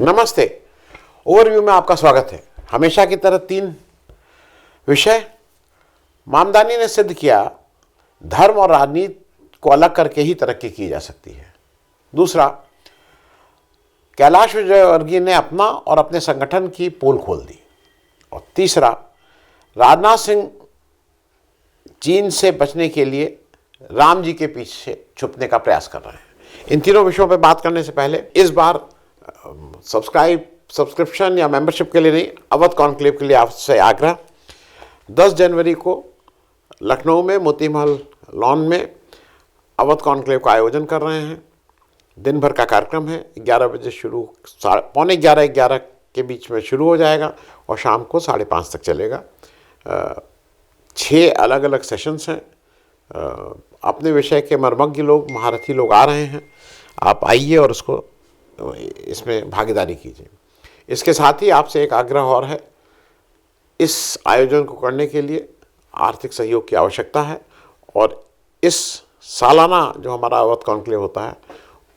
नमस्ते। ओवरव्यू में आपका स्वागत है। हमेशा की तरह 3 विषय। मामदानी ने सिद्ध किया धर्म और राजनीति को अलग करके ही तरक्की की जा सकती है। दूसरा, कैलाश विजयवर्गीय ने अपना और अपने संगठन की पोल खोल दी। और तीसरा, राजनाथ सिंह चीन से बचने के लिए राम जी के पीछे छुपने का प्रयास कर रहे हैं। इन तीनों विषयों पर बात करने से पहले इस बार सब्सक्रिप्शन या मेंबरशिप के लिए नहीं, अवध कॉन्क्लेव के लिए आपसे आग्रह। 10 जनवरी को लखनऊ में मोती महल लॉन में अवध कॉन्क्लेव का आयोजन कर रहे हैं। दिन भर का कार्यक्रम है। 11 बजे शुरू, 11:15 के बीच में शुरू हो जाएगा और शाम को 5:30 तक चलेगा। 6 अलग अलग सेशंस हैं। अपने विषय के मर्मज्ञ लोग, महारथी लोग आ रहे हैं। आप आइए और उसको इसमें भागीदारी कीजिए। इसके साथ ही आपसे एक आग्रह और है, इस आयोजन को करने के लिए आर्थिक सहयोग की आवश्यकता है और इस सालाना जो हमारा अवध कॉन्क्लेव होता है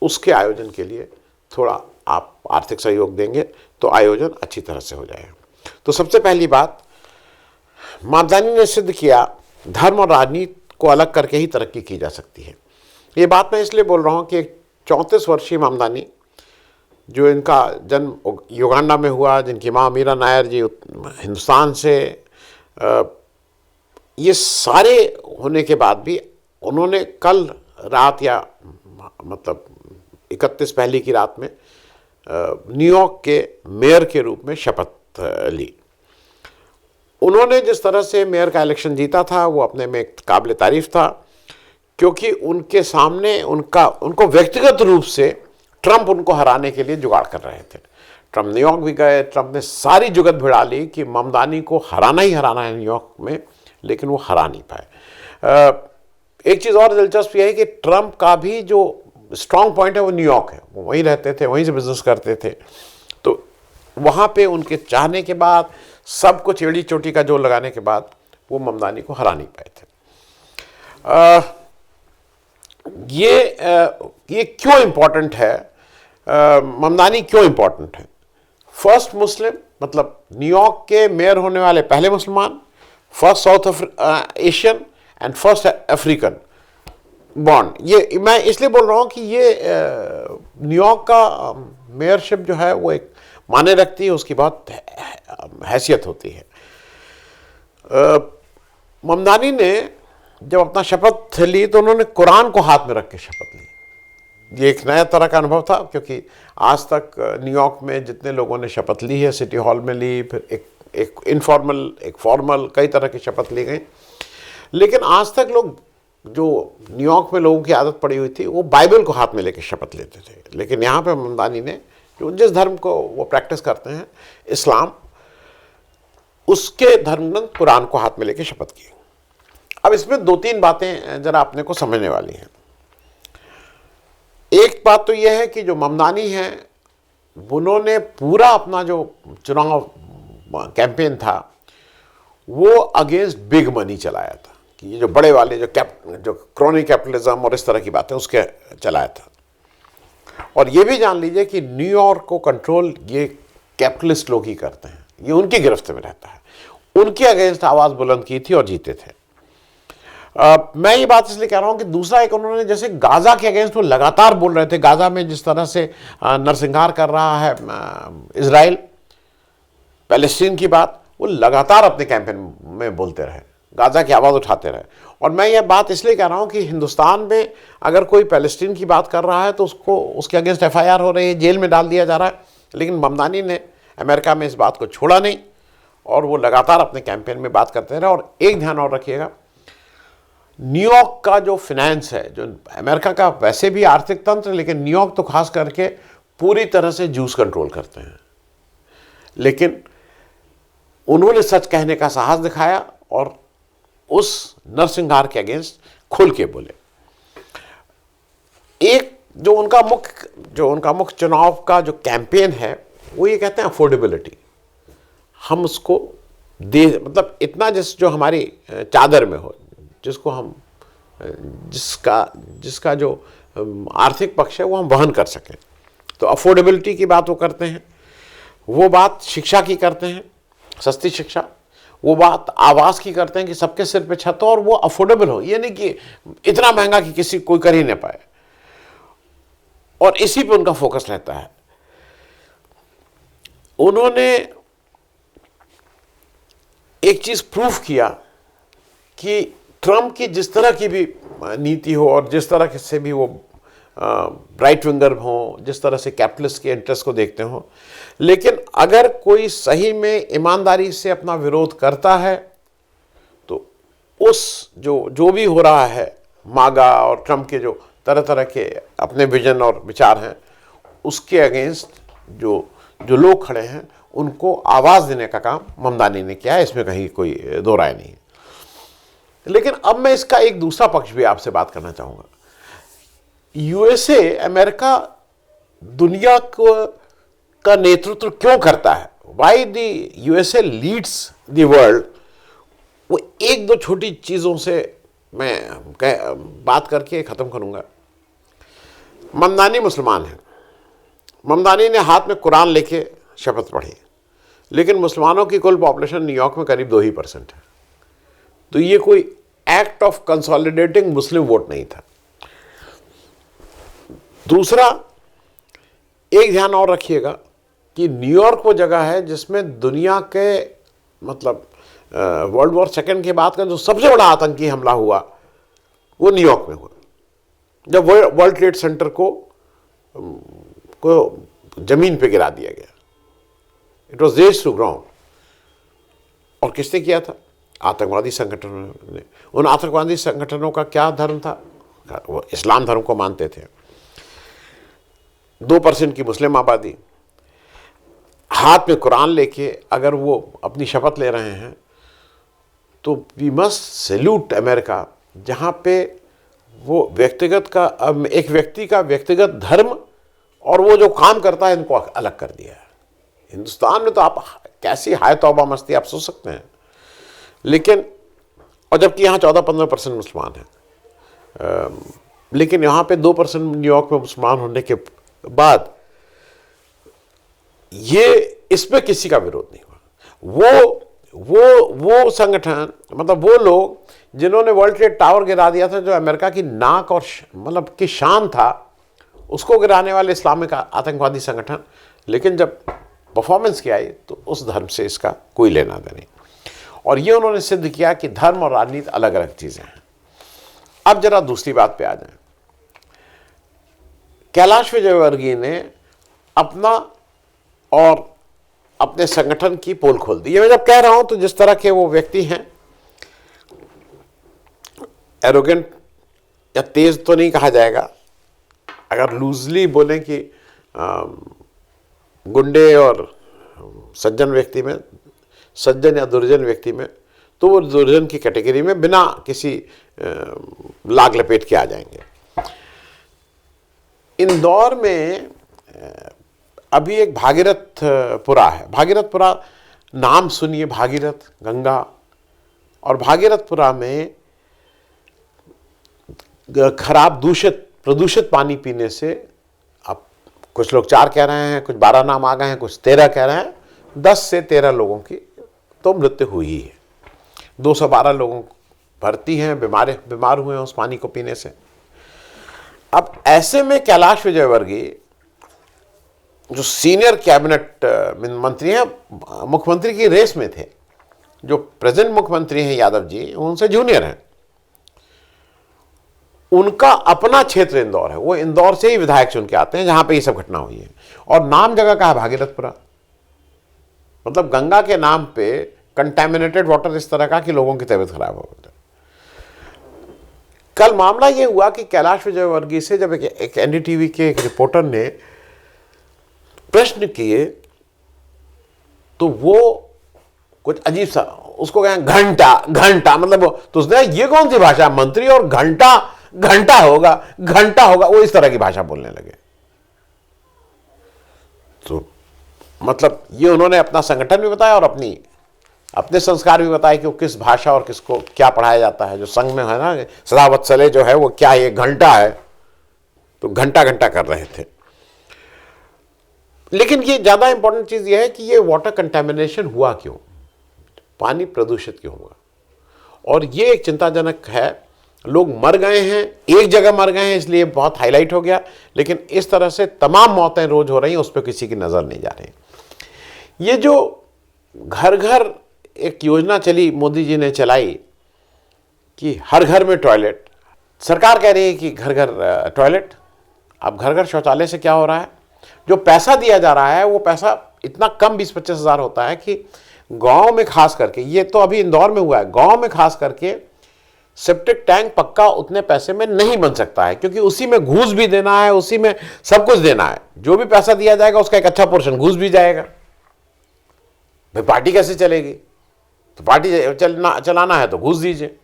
उसके आयोजन के लिए थोड़ा आप आर्थिक सहयोग देंगे तो आयोजन अच्छी तरह से हो जाएगा। तो सबसे पहली बात, मामदानी ने सिद्ध किया धर्म और राजनीति को अलग करके ही तरक्की की जा सकती है। ये बात मैं इसलिए बोल रहा हूँ कि 34 वर्षीय मामदानी, जो इनका जन्म युगांडा में हुआ, जिनकी माँ मीरा नायर जी हिंदुस्तान से, ये सारे होने के बाद भी उन्होंने कल रात या मतलब 31 पहली की रात में न्यूयॉर्क के मेयर के रूप में शपथ ली। उन्होंने जिस तरह से मेयर का इलेक्शन जीता था वो अपने में काबिल तारीफ था, क्योंकि उनके सामने उनको व्यक्तिगत रूप से ट्रंप उनको हराने के लिए जुगाड़ कर रहे थे। ट्रंप न्यूयॉर्क भी गए, ट्रंप ने सारी जुगत भिड़ा ली कि मामदानी को हराना ही हराना है न्यूयॉर्क में, लेकिन वो हरा नहीं पाए। एक चीज़ और दिलचस्प यह है कि ट्रंप का भी जो स्ट्रॉन्ग पॉइंट है वो न्यूयॉर्क है। वो वहीं रहते थे, वहीं से बिजनेस करते थे, तो वहाँ पे उनके चाहने के बाद, सब कुछ एड़ी चोटी का जोर लगाने के बाद वो मामदानी को हरा नहीं पाए थे। ये क्यों इम्पोर्टेंट है? मामदानी क्यों इम्पोर्टेंट है? फर्स्ट मुस्लिम, मतलब न्यूयॉर्क के मेयर होने वाले पहले मुसलमान, first south Asian and first African bond. ये मैं इसलिए बोल रहा हूँ कि ये न्यूयॉर्क का मेयरशिप जो है वो एक माने रखती है, उसकी बहुत हैसियत होती है। मामदानी ने जब अपना शपथ ली तो उन्होंने कुरान को हाथ में रख के शपथ ली। ये एक नया तरह का अनुभव था, क्योंकि आज तक न्यूयॉर्क में जितने लोगों ने शपथ ली है, सिटी हॉल में ली, फिर एक इनफॉर्मल, एक फॉर्मल, कई तरह की शपथ ली गई, लेकिन आज तक लोग, जो न्यूयॉर्क में लोगों की आदत पड़ी हुई थी, वो बाइबल को हाथ में लेकर शपथ लेते थे। लेकिन यहाँ पे मामदानी ने, जो जिस धर्म को वो प्रैक्टिस करते हैं, इस्लाम, उसके धर्मग्रंथ कुरान को हाथ में लेकर शपथ की। अब इसमें 2-3 बातें जरा अपने को समझने वाली हैं। एक बात तो यह है कि जो मामदानी हैं, उन्होंने पूरा अपना जो चुनाव कैंपेन था वो अगेंस्ट बिग मनी चलाया था, कि ये जो बड़े वाले जो क्रोनी कैपिटलिज्म और इस तरह की बातें उसके चलाया था। और ये भी जान लीजिए कि न्यूयॉर्क को कंट्रोल ये कैपिटलिस्ट लोग ही करते हैं, ये उनकी गिरफ्त में रहता है। उनके अगेंस्ट आवाज़ बुलंद की थी और जीते थे। मैं ये बात इसलिए कह रहा हूँ कि दूसरा एक, उन्होंने जैसे गाज़ा के अगेंस्ट वो लगातार बोल रहे थे। गाज़ा में जिस तरह से नरसंहार कर रहा है इजराइल, पैलेस्टीन की बात, वो लगातार अपने कैंपेन में बोलते रहे, गाज़ा की आवाज़ उठाते रहे। और मैं ये बात इसलिए कह रहा हूँ कि हिंदुस्तान में अगर कोई पैलेस्टीन की बात कर रहा है तो उसके अगेंस्ट FIR हो रही है, जेल में डाल दिया जा रहा है, लेकिन मामदानी ने अमेरिका में इस बात को छोड़ा नहीं और वो लगातार अपने कैंपेन में बात करते रहे। और एक ध्यान और रखिएगा, न्यूयॉर्क का जो फिनेंस है, जो अमेरिका का वैसे भी आर्थिक तंत्र, लेकिन न्यूयॉर्क तो खास करके पूरी तरह से जूस कंट्रोल करते हैं। लेकिन उन्होंने सच कहने का साहस दिखाया और उस नरसंहार के अगेंस्ट खुल के बोले। एक जो उनका मुख्य चुनाव का जो कैंपेन है वो ये कहते हैं अफोर्डेबिलिटी। हम उसको दे, मतलब इतना जो हमारी चादर में हो, जिसको हम जिसका जो आर्थिक पक्ष है वो हम वहन कर सकें। तो अफोर्डेबिलिटी की बात वो करते हैं। वो बात शिक्षा की करते हैं, सस्ती शिक्षा। वो बात आवास की करते हैं कि सबके सिर पे छत हो और वो अफोर्डेबल हो, ये नहीं कि इतना महंगा कि किसी कोई कर ही नहीं पाए। और इसी पे उनका फोकस रहता है। उन्होंने एक चीज प्रूफ किया कि ट्रंप की जिस तरह की भी नीति हो और जिस तरह से भी वो राइट विंगर हो, जिस तरह से कैपिटलिस्ट के इंटरेस्ट को देखते हो, लेकिन अगर कोई सही में ईमानदारी से अपना विरोध करता है तो उस जो भी हो रहा है, मागा और ट्रंप के जो तरह तरह के अपने विजन और विचार हैं, उसके अगेंस्ट जो लोग खड़े हैं उनको आवाज़ देने का काम ममदानी ने किया है, इसमें कहीं कोई दो राय नहीं है। लेकिन अब मैं इसका एक दूसरा पक्ष भी आपसे बात करना चाहूँगा। यूएसए, अमेरिका दुनिया का नेतृत्व क्यों करता है, why the USA leads the world, वो एक दो छोटी चीज़ों से मैं बात करके ख़त्म करूँगा। ममदानी मुसलमान हैं, ममदानी ने हाथ में कुरान लेके शपथ पढ़ी, लेकिन मुसलमानों की कुल पॉपुलेशन न्यूयॉर्क में करीब 2% है। तो ये कोई act of consolidating Muslim vote नहीं था। दूसरा, एक ध्यान और रखिएगा कि न्यूयॉर्क वो जगह है जिसमें दुनिया के मतलब वर्ल्ड वॉर सेकेंड के बाद का जो सबसे बड़ा आतंकी हमला हुआ वो न्यूयॉर्क में हुआ, जब वर्ल्ड ट्रेड सेंटर को जमीन पे गिरा दिया गया। It was raised to ground. और किसने किया था? आतंकवादी संगठनों ने। उन आतंकवादी संगठनों का क्या धर्म था? वो इस्लाम धर्म को मानते थे। 2% की मुस्लिम आबादी, हाथ में कुरान लेके अगर वो अपनी शपथ ले रहे हैं तो वी मस्ट सैल्यूट अमेरिका, जहाँ पे वो व्यक्तिगत का एक व्यक्ति का व्यक्तिगत धर्म और वो जो काम करता है इनको अलग कर दिया है। हिंदुस्तान में तो आप कैसी हाय तौबा मस्ती आप सोच सकते हैं, लेकिन और जबकि यहाँ 14-15% मुसलमान हैं, लेकिन यहाँ पे 2% न्यूयॉर्क में मुसलमान होने के बाद ये इसमें किसी का विरोध नहीं हुआ। वो संगठन, मतलब वो लोग जिन्होंने वर्ल्ड ट्रेड टावर गिरा दिया था, जो अमेरिका की नाक और मतलब की शान था, उसको गिराने वाले इस्लामिक आतंकवादी संगठन, लेकिन जब परफॉर्मेंस की आई तो उस धर्म से इसका कोई लेना देना नहीं। और ये उन्होंने सिद्ध किया कि धर्म और राजनीति अलग अलग चीजें हैं। अब जरा दूसरी बात पे आ जाए। कैलाश विजयवर्गीय ने अपना और अपने संगठन की पोल खोल दी। ये मैं जब कह रहा हूं तो जिस तरह के वो व्यक्ति हैं, एरोगेंट या तेज तो नहीं कहा जाएगा, अगर लूजली बोलें कि गुंडे और सज्जन व्यक्ति में, सज्जन या दुर्जन व्यक्ति में, तो वो दुर्जन की कैटेगरी में बिना किसी लाग लपेट के आ जाएंगे। इंदौर में अभी एक भागीरथपुरा है। भागीरथपुरा नाम सुनिए, भागीरथ गंगा, और भागीरथपुरा में खराब प्रदूषित पानी पीने से, अब कुछ लोग 4 कह रहे हैं, कुछ 12 नाम आ गए हैं, कुछ 13 कह रहे हैं, 10 से 13 लोगों की तो मृत्यु हुई ही है। 212 लोगों भर्ती हैं, बीमार हुए हैं उस पानी को पीने से। अब ऐसे में कैलाश विजयवर्गीय जो सीनियर कैबिनेट मंत्री हैं, मुख्यमंत्री की रेस में थे, जो प्रेजेंट मुख्यमंत्री हैं यादव जी, उनसे जूनियर हैं, उनका अपना क्षेत्र इंदौर है, वो इंदौर से ही विधायक चुन के आते हैं जहां पे ये सब घटना हुई है। और नाम जगह का है भागीरथपुरा, मतलब गंगा के नाम पे कंटेमिनेटेड वाटर इस तरह का कि लोगों की तबीयत खराब हो गई। कल मामला ये हुआ कि कैलाश विजयवर्गीय से जब एक एनडीटीवी के एक रिपोर्टर ने प्रश्न किए तो वो कुछ अजीब सा, उसको कहें घंटा, मतलब तो उसने ये कौन सी भाषा, मंत्री और घंटा होगा, वो इस तरह की भाषा बोलने लगे। तो मतलब ये उन्होंने अपना संगठन भी बताया और अपने संस्कार भी बताए कि वो किस भाषा और किसको क्या पढ़ाया जाता है। जो संघ में है ना, सदावत्सले जो है वो क्या ये घंटा है, तो घंटा कर रहे थे। लेकिन ये ज़्यादा इंपॉर्टेंट चीज़ ये है कि ये वाटर कंटेमिनेशन हुआ क्यों, पानी प्रदूषित क्यों हुआ, और ये एक चिंताजनक है। लोग मर गए हैं, एक जगह मर गए हैं इसलिए बहुत हाईलाइट हो गया, लेकिन इस तरह से तमाम मौतें रोज हो रही हैं, उस पर किसी की नज़र नहीं जा रही। ये जो घर घर एक योजना चली, मोदी जी ने चलाई कि हर घर में टॉयलेट, सरकार कह रही है कि घर घर टॉयलेट। अब घर घर शौचालय से क्या हो रहा है, जो पैसा दिया जा रहा है वो पैसा इतना कम 20-25 हज़ार होता है कि गांव में खास करके, ये तो अभी इंदौर में हुआ है, गांव में खास करके सेप्टिक टैंक पक्का उतने पैसे में नहीं बन सकता है, क्योंकि उसी में घूस भी देना है, उसी में सब कुछ देना है। जो भी पैसा दिया जाएगा उसका एक अच्छा पोर्शन घूस भी जाएगा। भाई पार्टी कैसे चलेगी, तो पार्टी चलाना है तो घूस दीजिए।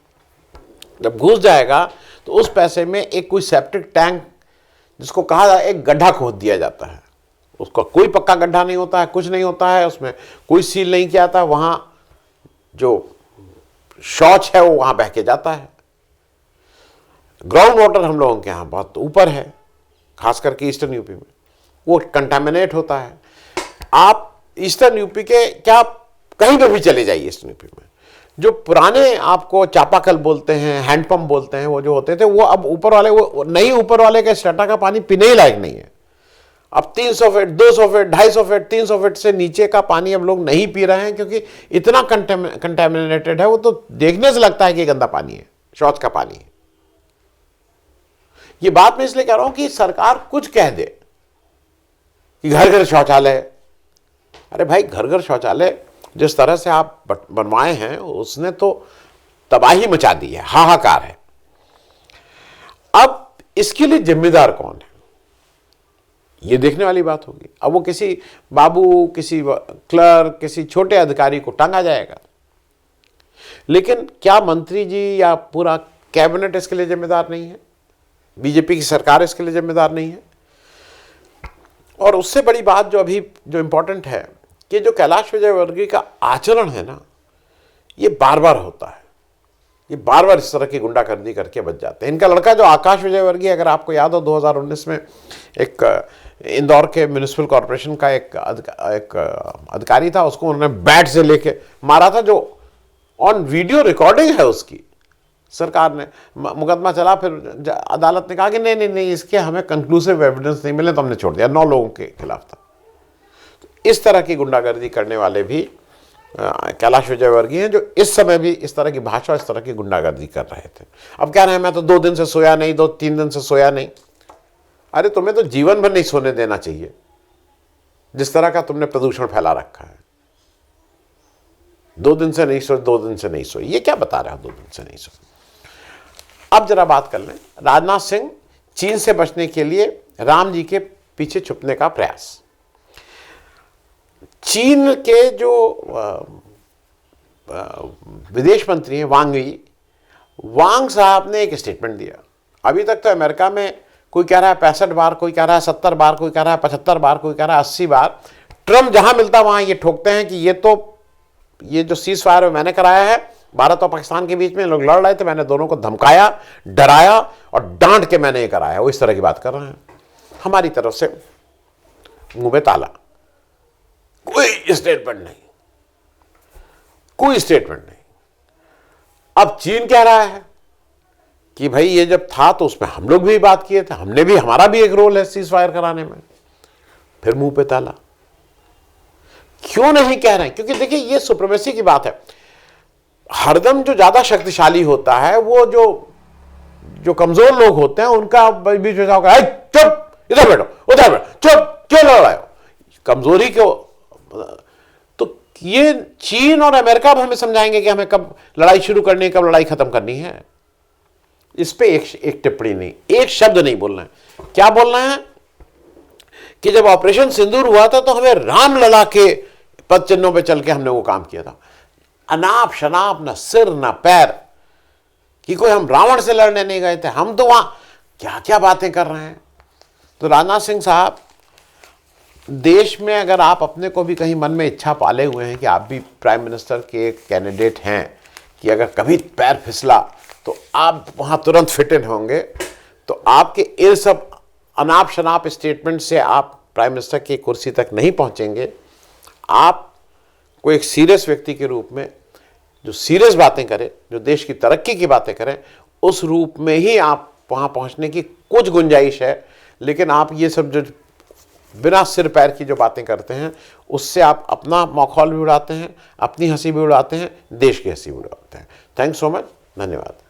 जब घूस जाएगा तो उस पैसे में एक कोई सेप्टिक टैंक, जिसको कहा जाए एक गड्ढा खोद दिया जाता है, उसका कोई पक्का गड्ढा नहीं होता है, कुछ नहीं होता है, उसमें कोई सील नहीं किया था, वहां जो शौच है वो वहां बह के जाता है। ग्राउंड वाटर हम लोगों के यहाँ बहुत ऊपर है, खास करके ईस्टर्न यूपी में, वो कंटामिनेट होता है। आप ईस्टर्न यूपी के क्या कहीं पे भी चले जाइए, ईस्टर्न यूपी में जो पुराने आपको चापाकल बोलते हैं, हैंडपंप बोलते हैं, वो जो होते थे, वो अब ऊपर वाले, वो नहीं, ऊपर वाले के स्टाटा का पानी पीने ही लायक नहीं है। अब 300 फीट, 200 फीट, 250 फीट, 300 फीट से नीचे का पानी अब लोग नहीं पी रहे हैं, क्योंकि इतना कंटेमिनेटेड है, वो तो देखने से लगता है कि गंदा पानी है, शौच का पानी है। ये बात मैं इसलिए कह रहा हूं कि सरकार कुछ कह दे कि घर घर शौचालय। अरे भाई, घर घर शौचालय जिस तरह से आप बनवाए हैं उसने तो तबाही मचा दी है, हाहाकार है। अब इसके लिए जिम्मेदार कौन है, ये देखने वाली बात होगी। अब वो किसी बाबू, किसी क्लर्क, किसी छोटे अधिकारी को टांगा जाएगा, लेकिन क्या मंत्री जी या पूरा कैबिनेट इसके लिए जिम्मेदार नहीं है? बीजेपी की सरकार इसके लिए जिम्मेदार नहीं है? और उससे बड़ी बात जो अभी जो इंपॉर्टेंट है कि जो कैलाश विजयवर्गीय का आचरण है ना, ये बार बार होता है, ये बार बार इस तरह की गुंडागर्दी करके बच जाते हैं। इनका लड़का जो आकाश विजयवर्गीय, अगर आपको याद हो, 2019 में एक इंदौर के म्युनिसिपल कॉरपोरेशन का एक अधिकारी था, उसको उन्होंने बैट से लेके मारा था, जो ऑन वीडियो रिकॉर्डिंग है उसकी। सरकार ने मुकदमा चला, फिर अदालत ने कहा कि नहीं नहीं नहीं, इसके हमें कंक्लूसिव एविडेंस नहीं मिले, तो हमने छोड़ दिया। 9 लोगों के खिलाफ था। इस तरह की गुंडागर्दी करने वाले भी कैलाश विजयवर्गीय हैं, जो इस समय भी इस तरह की भाषा, इस तरह की गुंडागर्दी कर रहे थे। अब कह रहे हैं मैं तो 2 दिन से सोया नहीं, 2-3 दिन से सोया नहीं। अरे तुम्हें तो जीवन भर नहीं सोने देना चाहिए, जिस तरह का तुमने प्रदूषण फैला रखा है। 2 दिन से नहीं सोए, 2 दिन से नहीं सोए, ये क्या बता रहा है 2 दिन से नहीं सोए? अब जरा बात कर लें राजनाथ सिंह चीन से बचने के लिए राम जी के पीछे छुपने का प्रयास। चीन के जो विदेश मंत्री हैं वांग साहब ने एक स्टेटमेंट दिया। अभी तक तो अमेरिका में कोई कह रहा है 65 बार, कोई कह रहा है 70 बार, कोई कह रहा है 75 बार, कोई कह रहा है 80 बार। ट्रम्प जहां मिलता वहां ये ठोकते हैं कि ये जो सीज फायर मैंने कराया है, भारत और पाकिस्तान के बीच में लोग लड़ रहे थे, मैंने दोनों को धमकाया, डराया और डांट के मैंने ये कराया। वो इस तरह की बात कर रहे हैं। हमारी तरफ से मुंह में ताला, कोई स्टेटमेंट नहीं, कोई स्टेटमेंट नहीं। अब चीन कह रहा है कि भाई ये जब था तो उसमें हम लोग भी बात किए थे, हमने भी, हमारा भी एक रोल है सीज फायर कराने में। फिर मुंह पे ताला। क्यों नहीं कह रहे हैं? क्योंकि देखिए ये सुप्रीमेसी की बात है। हरदम जो ज्यादा शक्तिशाली होता है, वो जो कमजोर लोग होते हैं उनका बीच में जाओगे, चुप, इधर बैठो, उधर बैठो, चुप, क्यों लड़ रहे हो? कमजोरी को तो ये चीन और अमेरिका भी हमें समझाएंगे कि हमें कब लड़ाई शुरू करनी है, कब लड़ाई खत्म करनी है। इस पे एक टिप्पणी नहीं, एक शब्द नहीं बोलना है। क्या बोलना है कि जब ऑपरेशन सिंदूर हुआ था तो हमें रामलला के पद चिन्हों पे चल के हमने वो काम किया था। अनाप शनाप, न सिर न पैर, कि कोई हम रावण से लड़ने नहीं गए थे, हम तो वहां क्या क्या बातें कर रहे हैं। तो राजनाथ सिंह साहब, देश में अगर आप अपने को भी कहीं मन में इच्छा पाले हुए हैं कि आप भी प्राइम मिनिस्टर के एक कैंडिडेट हैं, कि अगर कभी पैर फिसला तो आप वहां तुरंत फिट इन होंगे, तो आपके इन सब अनाप शनाप स्टेटमेंट से आप प्राइम मिनिस्टर की कुर्सी तक नहीं पहुंचेंगे, आप को एक सीरियस व्यक्ति के रूप में जो सीरियस बातें करे, जो देश की तरक्की की बातें करें, उस रूप में ही आप वहां पहुंचने की कुछ गुंजाइश है। लेकिन आप ये सब जो बिना सिर पैर की जो बातें करते हैं, उससे आप अपना मखौल भी उड़ाते हैं, अपनी हंसी भी उड़ाते हैं, देश की हंसी भी उड़ाते हैं। थैंक्स सो मच, धन्यवाद।